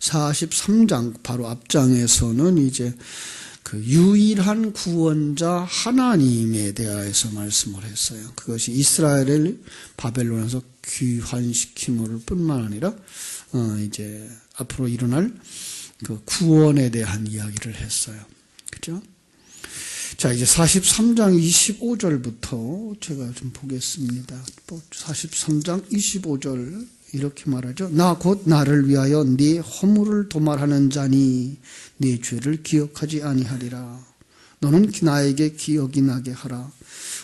43장 바로 앞장에서는 이제 그 유일한 구원자 하나님에 대하여서 말씀을 했어요. 그것이 이스라엘을 바벨론에서 귀환시킴을 뿐만 아니라 이제 앞으로 일어날 그 구원에 대한 이야기를 했어요. 그죠? 자, 이제 43장 25절부터 제가 좀 보겠습니다. 43장 25절 이렇게 말하죠. 나 곧 나를 위하여 네 허물을 도말하는 자니 네 죄를 기억하지 아니하리라. 너는 나에게 기억이 나게 하라.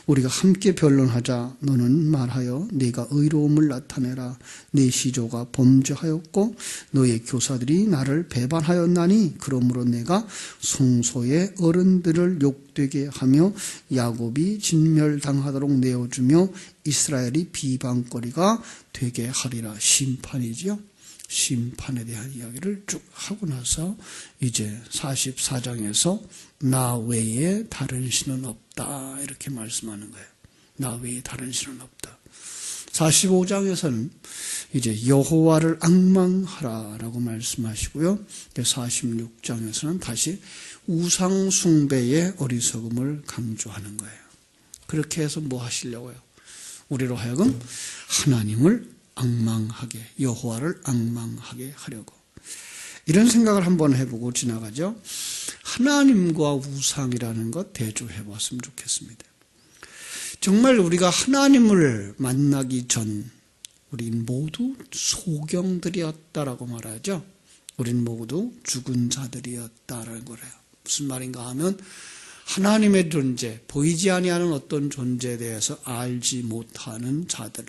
우리가 함께 변론하자. 너는 말하여 네가 의로움을 나타내라. 네 시조가 범죄하였고 너의 교사들이 나를 배반하였나니 그러므로 내가 성소의 어른들을 욕되게 하며 야곱이 진멸당하도록 내어주며 이스라엘이 비방거리가 되게 하리라. 심판이죠. 심판에 대한 이야기를 쭉 하고 나서 이제 44장에서 나 외에 다른 신은 없다 이렇게 말씀하는 거예요. 나 외에 다른 신은 없다. 45장에서는 이제 여호와를 앙망하라라고 말씀하시고요. 46장에서는 다시 우상 숭배의 어리석음을 강조하는 거예요. 그렇게 해서 뭐 하시려고요? 우리로 하여금 하나님을 앙망하게, 여호와를 앙망하게 하려고. 이런 생각을 한번 해보고 지나가죠. 하나님과 우상이라는 것 대조해 봤으면 좋겠습니다. 정말 우리가 하나님을 만나기 전 우린 모두 소경들이었다라고 말하죠. 우린 모두 죽은 자들이었다라는 거래요. 무슨 말인가 하면 하나님의 존재, 보이지 아니하는 어떤 존재에 대해서 알지 못하는 자들,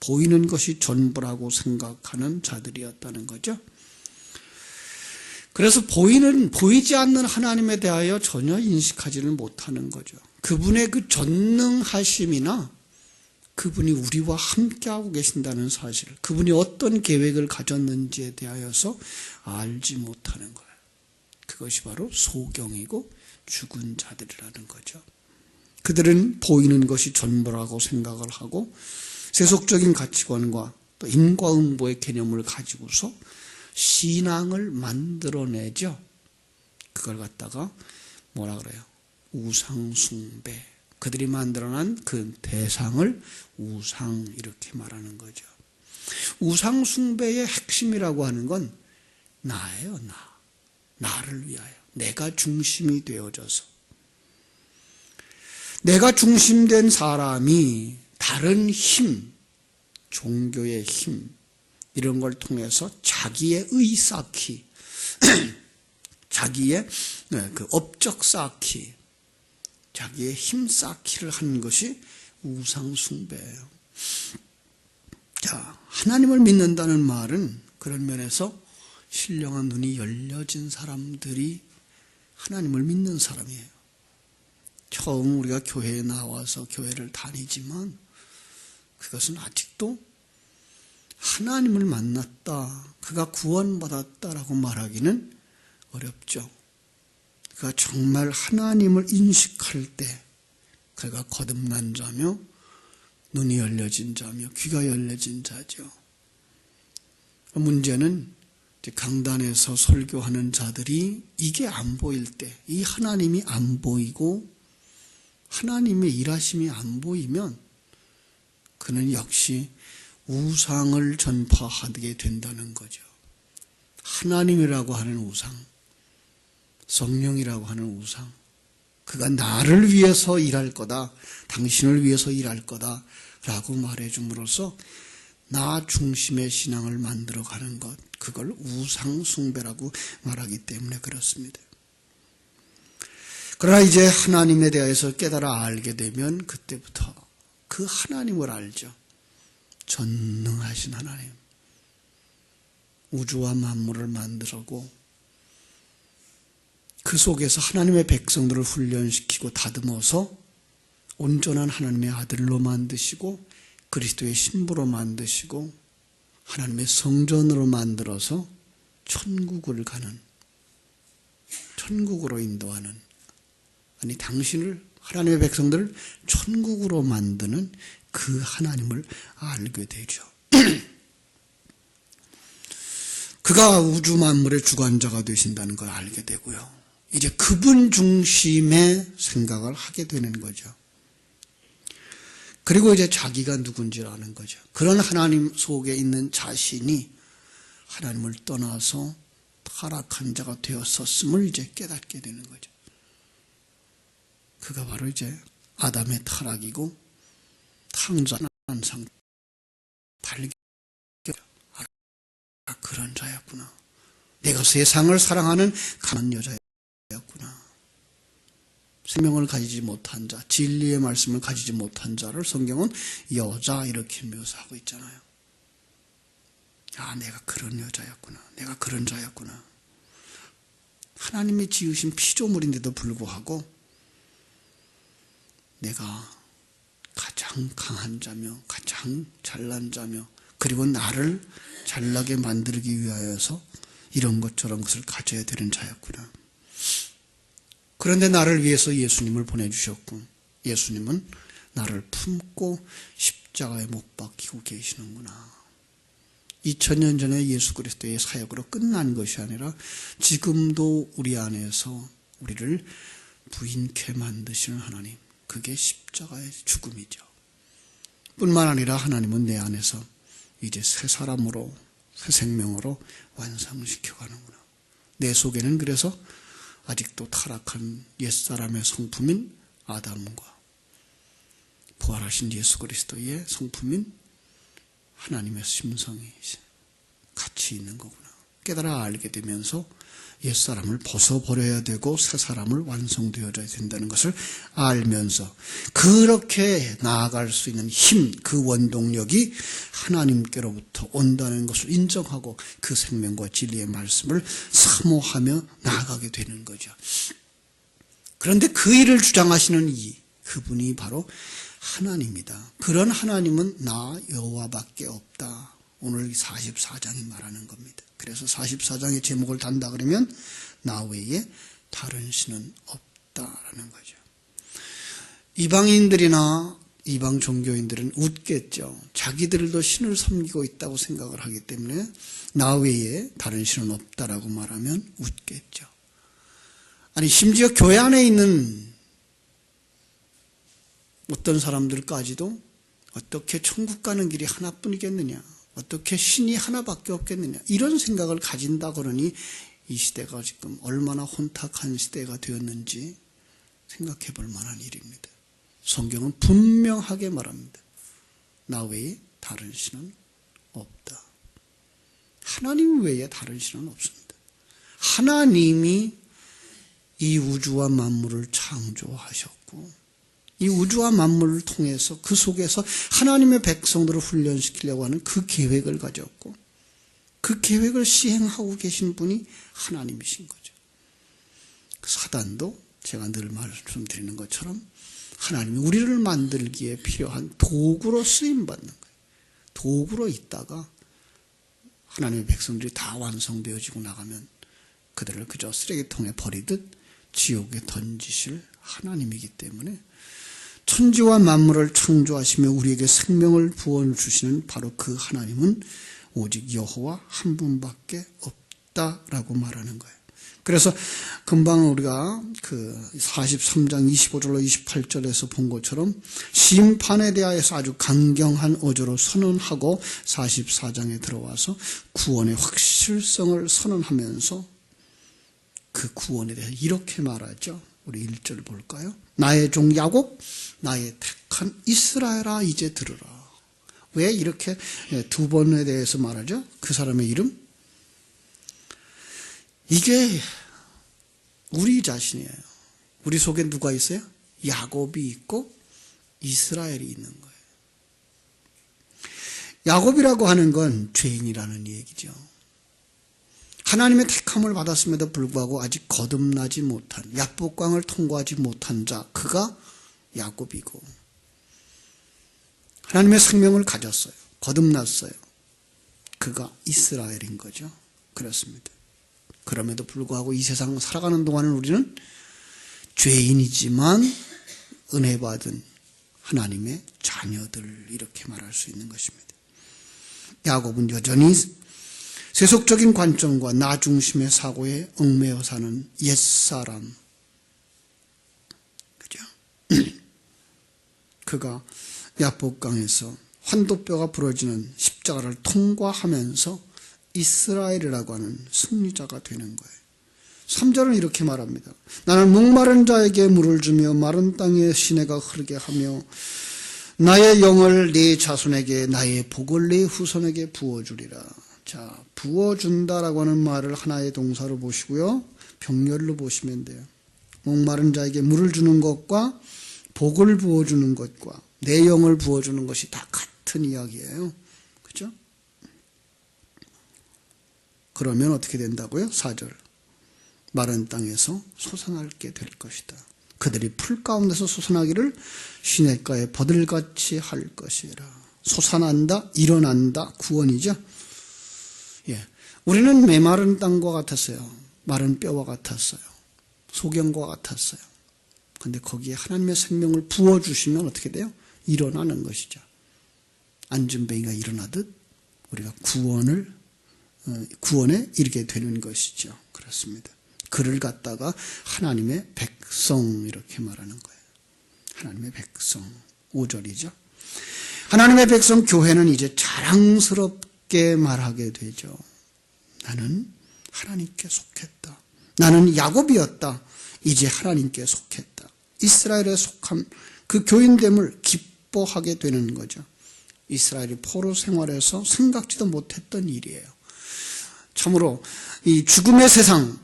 보이는 것이 전부라고 생각하는 자들이었다는 거죠. 그래서 보이지 않는 하나님에 대하여 전혀 인식하지를 못하는 거죠. 그분의 그 전능하심이나 그분이 우리와 함께하고 계신다는 사실, 그분이 어떤 계획을 가졌는지에 대하여서 알지 못하는 거예요. 그것이 바로 소경이고 죽은 자들이라는 거죠. 그들은 보이는 것이 전부라고 생각을 하고 세속적인 가치관과 또 인과응보의 개념을 가지고서 신앙을 만들어내죠. 그걸 갖다가 뭐라 그래요? 우상숭배. 그들이 만들어낸 그 대상을 우상 이렇게 말하는 거죠. 우상숭배의 핵심이라고 하는 건 나예요. 나를 위하여. 내가 중심이 되어져서. 내가 중심된 사람이 다른 힘, 종교의 힘 이런 걸 통해서 자기의 의 쌓기, 자기의 그 업적 쌓기, 자기의 힘 쌓기를 하는 것이 우상 숭배예요. 자, 하나님을 믿는다는 말은 그런 면에서 신령한 눈이 열려진 사람들이 하나님을 믿는 사람이에요. 처음 우리가 교회에 나와서 교회를 다니지만 그것은 아직도 하나님을 만났다, 그가 구원받았다라고 말하기는 어렵죠. 그가 정말 하나님을 인식할 때 그가 거듭난 자며 눈이 열려진 자며 귀가 열려진 자죠. 문제는 강단에서 설교하는 자들이 이게 안 보일 때, 이 하나님이 안 보이고 하나님의 일하심이 안 보이면 그는 역시 우상을 전파하게 된다는 거죠. 하나님이라고 하는 우상, 성령이라고 하는 우상, 그가 나를 위해서 일할 거다, 당신을 위해서 일할 거다 라고 말해줌으로써 나 중심의 신앙을 만들어가는 것, 그걸 우상 숭배라고 말하기 때문에 그렇습니다. 그러나 이제 하나님에 대해서 깨달아 알게 되면 그때부터 그 하나님을 알죠. 전능하신 하나님, 우주와 만물을 만들고 그 속에서 하나님의 백성들을 훈련시키고 다듬어서 온전한 하나님의 아들로 만드시고 그리스도의 신부로 만드시고 하나님의 성전으로 만들어서 천국을 가는, 천국으로 인도하는, 아니 당신을, 하나님의 백성들을 천국으로 만드는 그 하나님을 알게 되죠. 그가 우주 만물의 주관자가 되신다는 걸 알게 되고요. 이제 그분 중심의 생각을 하게 되는 거죠. 그리고 이제 자기가 누군지를 아는 거죠. 그런 하나님 속에 있는 자신이 하나님을 떠나서 타락한 자가 되었었음을 이제 깨닫게 되는 거죠. 그가 바로 이제 아담의 타락이고 탕자한 상태. 발견. 아, 그런 자였구나. 내가 세상을 사랑하는 강한 여자였구나. 생명을 가지지 못한 자, 진리의 말씀을 가지지 못한 자를 성경은 여자 이렇게 묘사하고 있잖아요. 아, 내가 그런 여자였구나. 내가 그런 자였구나. 하나님이 지으신 피조물인데도 불구하고 내가 가장 강한 자며 가장 잘난 자며 그리고 나를 잘나게 만들기 위하여서 이런 것 저런 것을 가져야 되는 자였구나. 그런데 나를 위해서 예수님을 보내주셨고 예수님은 나를 품고 십자가에 못 박히고 계시는구나. 2000년 전에 예수 그리스도의 사역으로 끝난 것이 아니라 지금도 우리 안에서 우리를 부인케 만드시는 하나님, 그게 십자가의 죽음이죠. 뿐만 아니라 하나님은 내 안에서 이제 새 사람으로, 새 생명으로 완성시켜 가는구나. 내 속에는 그래서 아직도 타락한 옛사람의 성품인 아담과 부활하신 예수 그리스도의 성품인 하나님의 심성이 같이 있는 거구나. 깨달아 알게 되면서 옛사람을 벗어버려야 되고 새사람을 완성되어야 된다는 것을 알면서 그렇게 나아갈 수 있는 힘, 그 원동력이 하나님께로부터 온다는 것을 인정하고 그 생명과 진리의 말씀을 사모하며 나아가게 되는 거죠. 그런데 그 일을 주장하시는 그분이 바로 하나님이다. 그런 하나님은 나 여호와밖에 없다. 오늘 44장이 말하는 겁니다. 그래서 44장의 제목을 단다 그러면 나 외에 다른 신은 없다라는 거죠. 이방인들이나 이방 종교인들은 웃겠죠. 자기들도 신을 섬기고 있다고 생각을 하기 때문에 나 외에 다른 신은 없다라고 말하면 웃겠죠. 아니 심지어 교회 안에 있는 어떤 사람들까지도 어떻게 천국 가는 길이 하나뿐이겠느냐, 어떻게 신이 하나밖에 없겠느냐, 이런 생각을 가진다 그러니 이 시대가 지금 얼마나 혼탁한 시대가 되었는지 생각해 볼 만한 일입니다. 성경은 분명하게 말합니다. 나 외에 다른 신은 없다. 하나님 외에 다른 신은 없습니다. 하나님이 이 우주와 만물을 창조하셨고 이 우주와 만물을 통해서 그 속에서 하나님의 백성들을 훈련시키려고 하는 그 계획을 가졌고 그 계획을 시행하고 계신 분이 하나님이신 거죠. 사단도 제가 늘 말씀드리는 것처럼 하나님이 우리를 만들기에 필요한 도구로 쓰임받는 거예요. 도구로 있다가 하나님의 백성들이 다 완성되어지고 나가면 그들을 그저 쓰레기통에 버리듯 지옥에 던지실 하나님이기 때문에 천지와 만물을 창조하시며 우리에게 생명을 부어 주시는 바로 그 하나님은 오직 여호와 한 분밖에 없다라고 말하는 거예요. 그래서 금방 우리가 그 43장 25절로 28절에서 본 것처럼 심판에 대하여서 아주 강경한 어조로 선언하고 44장에 들어와서 구원의 확실성을 선언하면서 그 구원에 대해서 이렇게 말하죠. 우리 1절 볼까요? 나의 종 야곱, 나의 택한 이스라엘아 이제 들으라. 왜 이렇게 두 번에 대해서 말하죠? 그 사람의 이름? 이게 우리 자신이에요. 우리 속에 누가 있어요? 야곱이 있고 이스라엘이 있는 거예요. 야곱이라고 하는 건 죄인이라는 얘기죠. 하나님의 택함을 받았음에도 불구하고 아직 거듭나지 못한, 약복강을 통과하지 못한 자, 그가 야곱이고 하나님의 생명을 가졌어요. 거듭났어요. 그가 이스라엘인 거죠. 그렇습니다. 그럼에도 불구하고 이 세상 살아가는 동안은 우리는 죄인이지만 은혜 받은 하나님의 자녀들, 이렇게 말할 수 있는 것입니다. 야곱은 여전히 세속적인 관점과 나 중심의 사고에 얽매여 사는 옛사람. 그죠? 그가 야복강에서 환도뼈가 부러지는 십자가를 통과하면서 이스라엘이라고 하는 승리자가 되는 거예요. 3절은 이렇게 말합니다. 나는 목마른 자에게 물을 주며 마른 땅에 시내가 흐르게 하며 나의 영을 네 자손에게 나의 복을 네 후손에게 부어주리라. 자, 부어준다라고 하는 말을 하나의 동사로 보시고요. 병렬로 보시면 돼요. 목마른 자에게 물을 주는 것과 복을 부어주는 것과 내 영을 부어주는 것이 다 같은 이야기예요. 그죠? 그러면 어떻게 된다고요? 4절. 마른 땅에서 솟아나게 될 것이다. 그들이 풀 가운데서 솟아나기를 시냇가에 버들같이 할 것이라. 솟아난다, 일어난다, 구원이죠. 예, 우리는 메마른 땅과 같았어요. 마른 뼈와 같았어요. 소경과 같았어요. 그런데 거기에 하나님의 생명을 부어주시면 어떻게 돼요? 일어나는 것이죠. 안전뱅이가 일어나듯 우리가 구원에 이르게 되는 것이죠. 그렇습니다. 그를 갖다가 하나님의 백성 이렇게 말하는 거예요. 하나님의 백성 5절이죠. 하나님의 백성 교회는 이제 자랑스럽게 말하게 되죠. 나는 하나님께 속했다. 나는 야곱이었다. 이제 하나님께 속했다. 이스라엘에 속한 그 교인됨을 기뻐하게 되는 거죠. 이스라엘이 포로 생활에서 생각지도 못했던 일이에요. 참으로 이 죽음의 세상,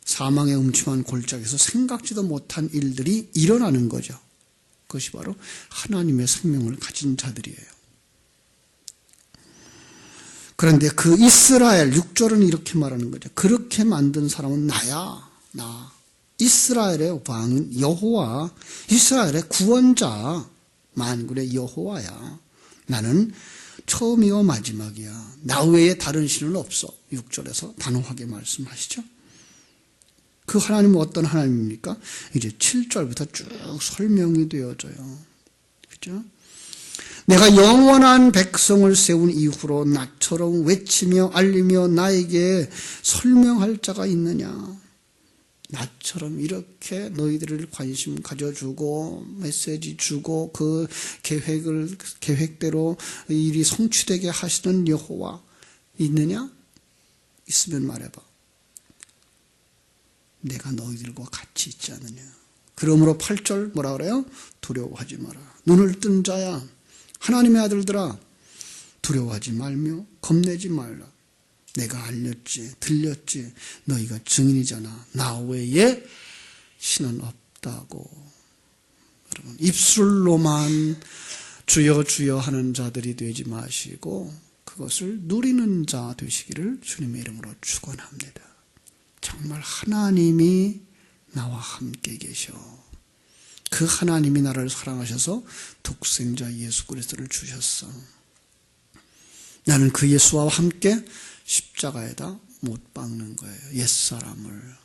사망의 음침한 골짜기에서 생각지도 못한 일들이 일어나는 거죠. 그것이 바로 하나님의 생명을 가진 자들이에요. 그런데 그 이스라엘 6절은 이렇게 말하는 거죠. 그렇게 만든 사람은 나야. 나. 이스라엘의 왕인 여호와, 이스라엘의 구원자, 만군의 여호와야. 나는 처음이요 마지막이야. 나 외에 다른 신은 없어. 6절에서 단호하게 말씀하시죠. 그 하나님은 어떤 하나님입니까? 이제 7절부터 쭉 설명이 되어져요. 그죠? 내가 영원한 백성을 세운 이후로 나처럼 외치며 알리며 나에게 설명할 자가 있느냐? 나처럼 이렇게 너희들을 관심 가져주고 메시지 주고 그 계획대로 일이 성취되게 하시는 여호와 있느냐? 있으면 말해봐. 내가 너희들과 같이 있지 않느냐. 그러므로 8절 뭐라 그래요? 두려워하지 마라. 눈을 뜬 자야. 하나님의 아들들아, 두려워하지 말며 겁내지 말라. 내가 알렸지, 들렸지, 너희가 증인이잖아. 나 외에 신은 없다고. 여러분, 입술로만 주여 주여 하는 자들이 되지 마시고 그것을 누리는 자 되시기를 주님의 이름으로 축원합니다. 정말 하나님이 나와 함께 계셔. 그 하나님이 나를 사랑하셔서 독생자 예수 그리스도를 주셨어. 나는 그 예수와 함께 십자가에다 못 박는 거예요. 옛사람을.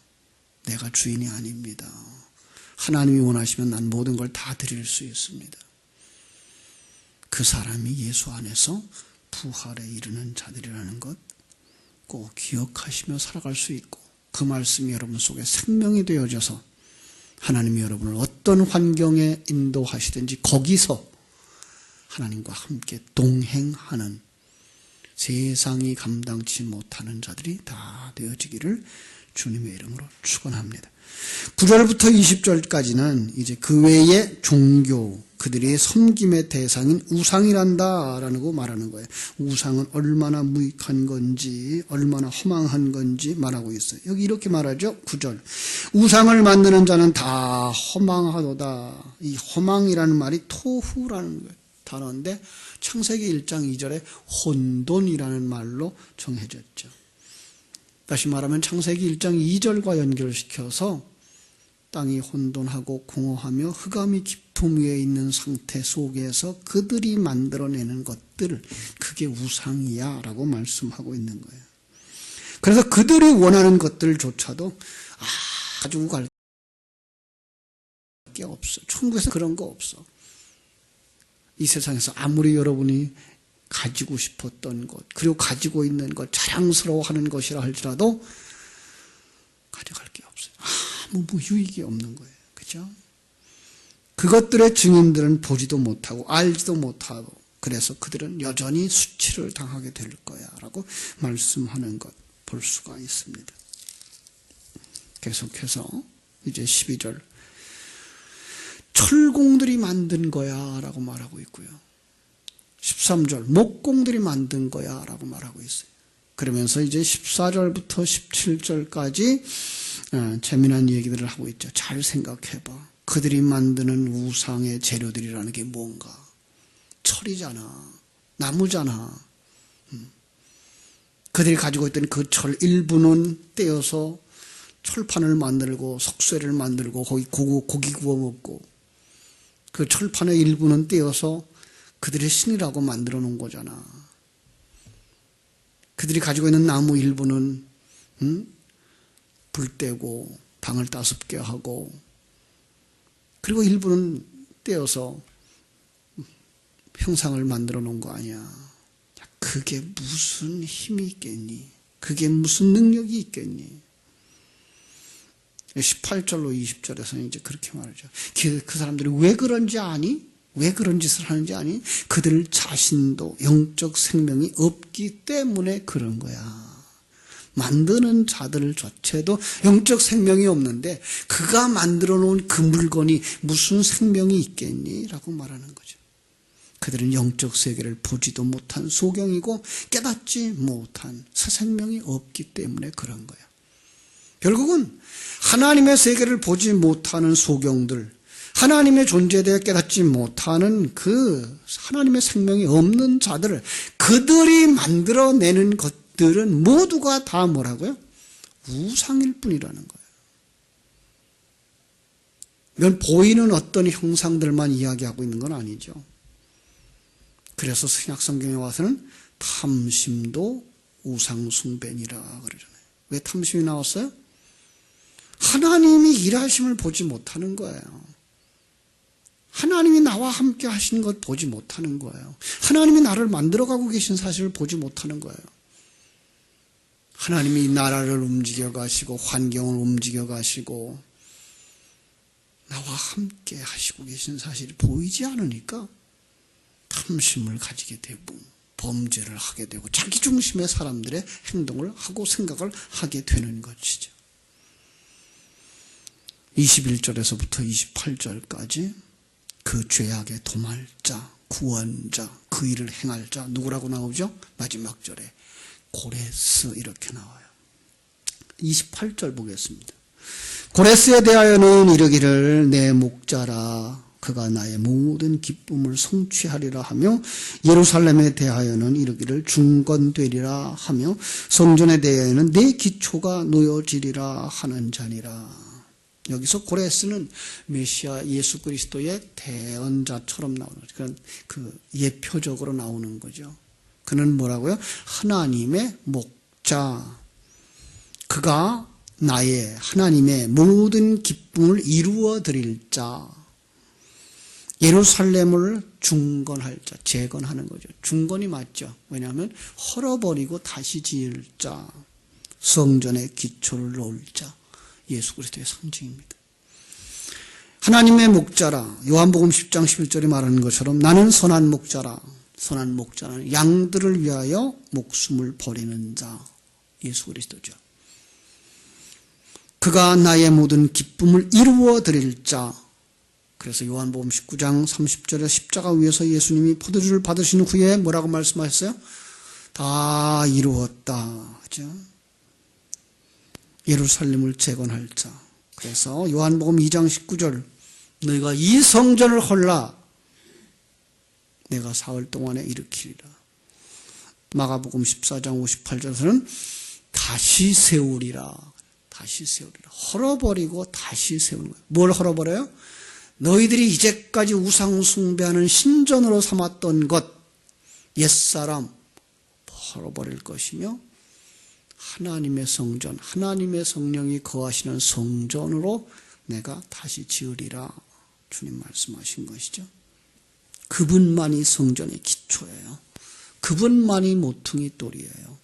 내가 주인이 아닙니다. 하나님이 원하시면 난 모든 걸 다 드릴 수 있습니다. 그 사람이 예수 안에서 부활에 이르는 자들이라는 것 꼭 기억하시며 살아갈 수 있고, 그 말씀이 여러분 속에 생명이 되어져서 하나님이 여러분을 어떤 환경에 인도하시든지 거기서 하나님과 함께 동행하는, 세상이 감당치 못하는 자들이 다 되어지기를 주님의 이름으로 축원합니다. 9절부터 20절까지는 이제 그 외의 종교, 그들이 섬김의 대상인 우상이란다라고 말하는 거예요. 우상은 얼마나 무익한 건지, 얼마나 허망한 건지 말하고 있어요. 여기 이렇게 말하죠. 9절. 우상을 만드는 자는 다 허망하도다. 이 허망이라는 말이 토후라는 거예요. 단어인데 창세기 1장 2절에 혼돈이라는 말로 정해졌죠. 다시 말하면 창세기 1장 2절과 연결시켜서 땅이 혼돈하고 공허하며 흑암이 깊음 위에 있는 상태 속에서 그들이 만들어내는 것들, 그게 우상이야 라고 말씀하고 있는 거예요. 그래서 그들이 원하는 것들조차도 가지고 갈 게 없어. 천국에서 그런 거 없어. 이 세상에서 아무리 여러분이 가지고 싶었던 것, 그리고 가지고 있는 것, 자랑스러워하는 것이라 할지라도 가져갈 게 없어요. 아무 유익이 없는 거예요. 그죠? 그것들의 증인들은 보지도 못하고 알지도 못하고 그래서 그들은 여전히 수치를 당하게 될 거야 라고 말씀하는 것 볼 수가 있습니다. 계속해서 이제 12절 철공들이 만든 거야 라고 말하고 있고요. 13절 목공들이 만든 거야 라고 말하고 있어요. 그러면서 이제 14절부터 17절까지 재미난 얘기들을 하고 있죠. 잘 생각해봐. 그들이 만드는 우상의 재료들이라는 게 뭔가? 철이잖아. 나무잖아. 그들이 가지고 있던 그 철 일부는 떼어서 철판을 만들고 석쇠를 만들고 고기 구워 먹고 그 철판의 일부는 떼어서 그들의 신이라고 만들어 놓은 거잖아. 그들이 가지고 있는 나무 일부는 불 떼고 방을 따숩게 하고 그리고 일부는 떼어서 형상을 만들어 놓은 거 아니야. 그게 무슨 힘이 있겠니? 그게 무슨 능력이 있겠니? 18절로 20절에서는 이제 그렇게 말하죠. 그 사람들이 왜 그런지 아니? 왜 그런 짓을 하는지 아니? 그들 자신도 영적 생명이 없기 때문에 그런 거야. 만드는 자들조차도 영적 생명이 없는데 그가 만들어 놓은 그 물건이 무슨 생명이 있겠니? 라고 말하는 거죠. 그들은 영적 세계를 보지도 못한 소경이고 깨닫지 못한 새 생명이 없기 때문에 그런 거야. 결국은 하나님의 세계를 보지 못하는 소경들, 하나님의 존재에 대해 깨닫지 못하는 그 하나님의 생명이 없는 자들을 그들이 만들어내는 것들은 모두가 다 뭐라고요? 우상일 뿐이라는 거예요. 이건 보이는 어떤 형상들만 이야기하고 있는 건 아니죠. 그래서 신약성경에 와서는 탐심도 우상숭배니라 그러잖아요. 왜 탐심이 나왔어요? 하나님이 일하심을 보지 못하는 거예요. 하나님이 나와 함께 하시는 것 보지 못하는 거예요. 하나님이 나를 만들어가고 계신 사실을 보지 못하는 거예요. 하나님이 나라를 움직여 가시고 환경을 움직여 가시고 나와 함께 하시고 계신 사실이 보이지 않으니까 탐심을 가지게 되고 범죄를 하게 되고 자기 중심의 사람들의 행동을 하고 생각을 하게 되는 것이죠. 21절에서부터 28절까지 그 죄악의 도말자, 구원자, 그 일을 행할 자 누구라고 나오죠? 마지막 절에 고레스 이렇게 나와요. 28절 보겠습니다. 고레스에 대하여는 이르기를 내 목자라 그가 나의 모든 기쁨을 성취하리라 하며 예루살렘에 대하여는 이르기를 중건되리라 하며 성전에 대하여는 내 기초가 놓여지리라 하는 자니라. 여기서 고레스는 메시아 예수 그리스도의 대언자처럼 나오는 거죠. 그런 그 예표적으로 나오는 거죠. 그는 뭐라고요? 하나님의 목자. 그가 나의 하나님의 모든 기쁨을 이루어 드릴 자. 예루살렘을 중건할 자, 재건하는 거죠. 중건이 맞죠. 왜냐하면 헐어버리고 다시 지을 자, 성전의 기초를 놓을 자, 예수 그리스도의 상징입니다. 하나님의 목자라, 요한복음 10장 11절에 말하는 것처럼 나는 선한 목자라, 선한 목자는 양들을 위하여 목숨을 버리는 자, 예수 그리스도죠. 그가 나의 모든 기쁨을 이루어 드릴 자. 그래서 요한복음 19장 30절에 십자가 위에서 예수님이 포도주를 받으신 후에 뭐라고 말씀하셨어요? 다 이루었다. 그죠? 예루살렘을 재건할 자. 그래서 요한복음 2장 19절 너희가 이 성전을 헐라 내가 사흘 동안에 일으키리라. 마가복음 14장 58절에서는 다시 세우리라. 다시 세우리라. 헐어버리고 다시 세우는 거예요. 뭘 헐어버려요? 너희들이 이제까지 우상 숭배하는 신전으로 삼았던 것, 옛사람 헐어버릴 것이며 하나님의 성전, 하나님의 성령이 거하시는 성전으로 내가 다시 지으리라. 주님 말씀하신 것이죠. 그분만이 성전의 기초예요. 그분만이 모퉁이 돌이에요.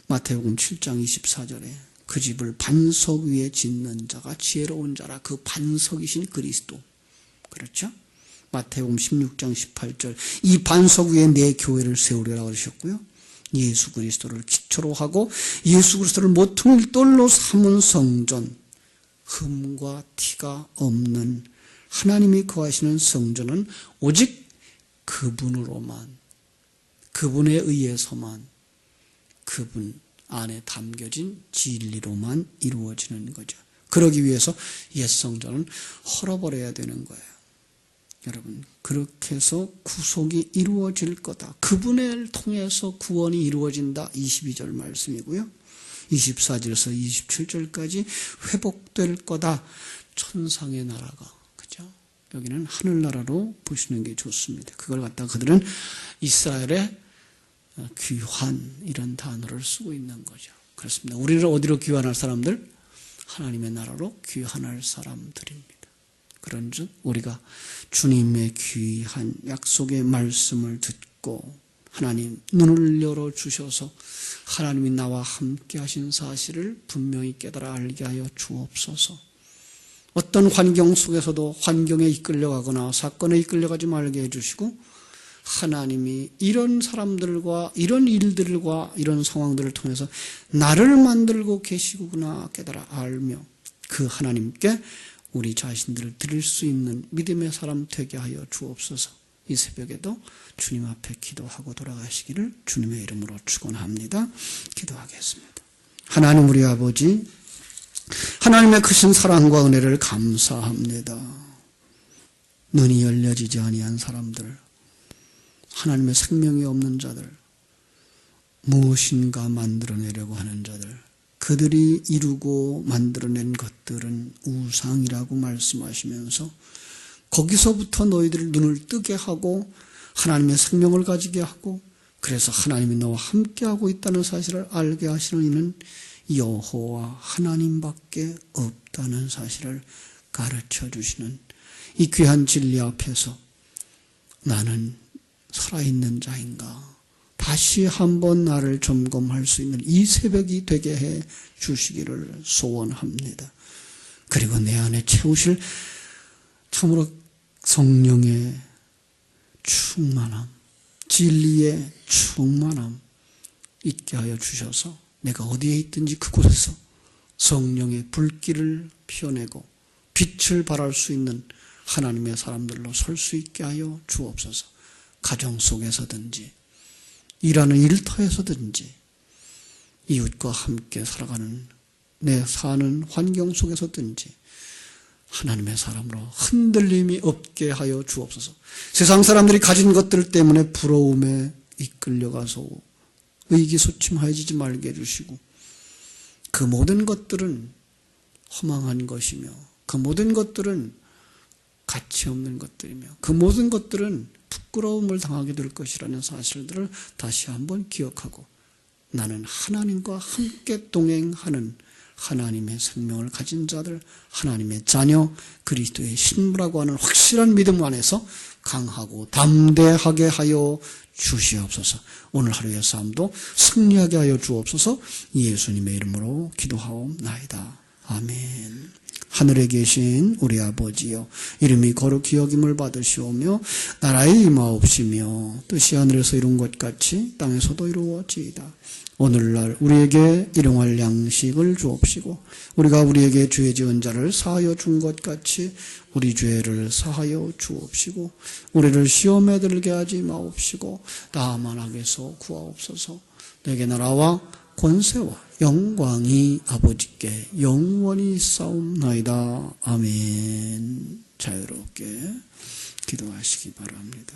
마태복음 7장 24절에 그 집을 반석 위에 짓는 자가 지혜로운 자라. 그 반석이신 그리스도. 그렇죠? 마태복음 16장 18절 이 반석 위에 내 교회를 세우리라 그러셨고요. 예수 그리스도를 기초로 하고 예수 그리스도를 모퉁이 돌로 삼은 성전, 흠과 티가 없는 하나님이 거하시는 성전은 오직 그분으로만, 그분에 의해서만, 그분 안에 담겨진 진리로만 이루어지는 거죠. 그러기 위해서 옛 성전은 헐어버려야 되는 거예요. 여러분, 그렇게 해서 구속이 이루어질 거다. 그분을 통해서 구원이 이루어진다. 22절 말씀이고요. 24절에서 27절까지 회복될 거다. 천상의 나라가. 그죠? 여기는 하늘나라로 보시는 게 좋습니다. 그걸 갖다가 그들은 이스라엘의 귀환 이런 단어를 쓰고 있는 거죠. 그렇습니다. 우리를 어디로 귀환할 사람들? 하나님의 나라로 귀환할 사람들입니다. 그런즉 우리가 주님의 귀한 약속의 말씀을 듣고 하나님 눈을 열어주셔서 하나님이 나와 함께 하신 사실을 분명히 깨달아 알게 하여 주옵소서. 어떤 환경 속에서도 환경에 이끌려가거나 사건에 이끌려가지 말게 해주시고 하나님이 이런 사람들과 이런 일들과 이런 상황들을 통해서 나를 만들고 계시구나 깨달아 알며 그 하나님께 우리 자신들을 드릴 수 있는 믿음의 사람 되게 하여 주옵소서. 이 새벽에도 주님 앞에 기도하고 돌아가시기를 주님의 이름으로 축원합니다. 기도하겠습니다. 하나님 우리 아버지, 하나님의 크신 사랑과 은혜를 감사합니다. 눈이 열려지지 아니한 사람들, 하나님의 생명이 없는 자들, 무엇인가 만들어내려고 하는 자들, 그들이 이루고 만들어낸 것들은 우상이라고 말씀하시면서 거기서부터 너희들 눈을 뜨게 하고 하나님의 생명을 가지게 하고 그래서 하나님이 너와 함께하고 있다는 사실을 알게 하시는 이는 여호와 하나님밖에 없다는 사실을 가르쳐 주시는 이 귀한 진리 앞에서 나는 살아있는 자인가? 다시 한번 나를 점검할 수 있는 이 새벽이 되게 해 주시기를 소원합니다. 그리고 내 안에 채우실 참으로 성령의 충만함, 진리의 충만함 있게 하여 주셔서 내가 어디에 있든지 그곳에서 성령의 불길을 피워내고 빛을 발할 수 있는 하나님의 사람들로 설 수 있게 하여 주옵소서. 가정 속에서든지 일하는 일터에서든지 이웃과 함께 살아가는 내 사는 환경 속에서든지 하나님의 사람으로 흔들림이 없게 하여 주옵소서. 세상 사람들이 가진 것들 때문에 부러움에 이끌려가서 의기소침해지지 말게 해주시고 그 모든 것들은 허망한 것이며 그 모든 것들은 가치 없는 것들이며 그 모든 것들은 부끄러움을 당하게 될 것이라는 사실들을 다시 한번 기억하고 나는 하나님과 함께 동행하는 하나님의 생명을 가진 자들, 하나님의 자녀, 그리스도의 신부라고 하는 확실한 믿음 안에서 강하고 담대하게 하여 주시옵소서. 오늘 하루의 삶도 승리하게 하여 주옵소서. 예수님의 이름으로 기도하옵나이다. 아멘. 하늘에 계신 우리 아버지여, 이름이 거룩히 여김을 받으시오며 나라의 임하옵시며 뜻이 하늘에서 이룬 것 같이 땅에서도 이루어지이다. 오늘날 우리에게 일용할 양식을 주옵시고 우리가 우리에게 죄 지은 자를 사하여 준 것 같이 우리 죄를 사하여 주옵시고 우리를 시험에 들게 하지 마옵시고 다만 악에서 구하옵소서. 내게 나라와 권세와 영광이 아버지께 영원히 싸움나이다. 아멘. 자유롭게 기도하시기 바랍니다.